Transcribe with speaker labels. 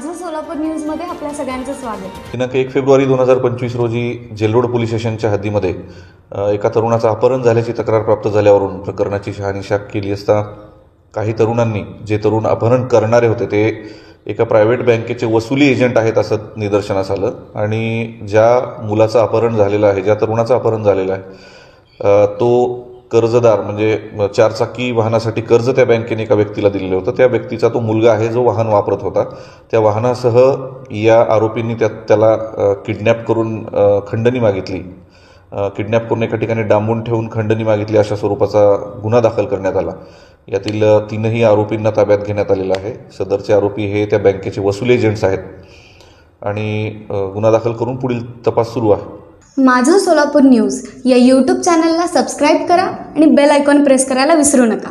Speaker 1: माझं सोलापूर न्यूजमध्ये आपल्या सगळ्यांचं स्वागत.
Speaker 2: दिनांक 1 फेब्रुवारी 2025 रोजी जेलरोड पोलीस स्टेशनच्या हद्दीमध्ये एका तरुणाचं अपहरण झाल्याची तक्रार प्राप्त झाल्यावरून प्रकरणाची शहानिशा केली असता काही तरुणांनी, जे तरुण अपहरण करणारे होते ते एका प्रायव्हेट बँकेचे वसुली एजंट आहेत असं निदर्शनास आलं. आणि ज्या मुलाचं अपहरण झालेलं आहे, ज्या तरुणाचं अपहरण झालेलं आहे, तो कर्जदार म्हणजे चारचाकी वाहनासाठी कर्ज त्या बँकेने एका व्यक्तीला दिलेलं होतं. त्या व्यक्तीचा तो मुलगा आहे जो वाहन वापरत होता. त्या वाहनासह या आरोपींनी त्याला किडनॅप करून खंडणी मागितली. किडनॅप करून एका ठिकाणी डांबून ठेवून खंडणी मागितली अशा स्वरूपाचा गुन्हा दाखल करण्यात आला. यातील 3ही आरोपींना ताब्यात घेण्यात आलेला आहे. सदरचे आरोपी हे त्या बँकेचे वसुली एजंट्स आहेत आणि गुन्हा दाखल करून पुढील तपास सुरू आहे.
Speaker 1: माझं सोलापूर न्यूज या यूट्यूब चॅनलला सबस्क्राईब करा आणि बेल आयकॉन प्रेस करायला विसरू नका.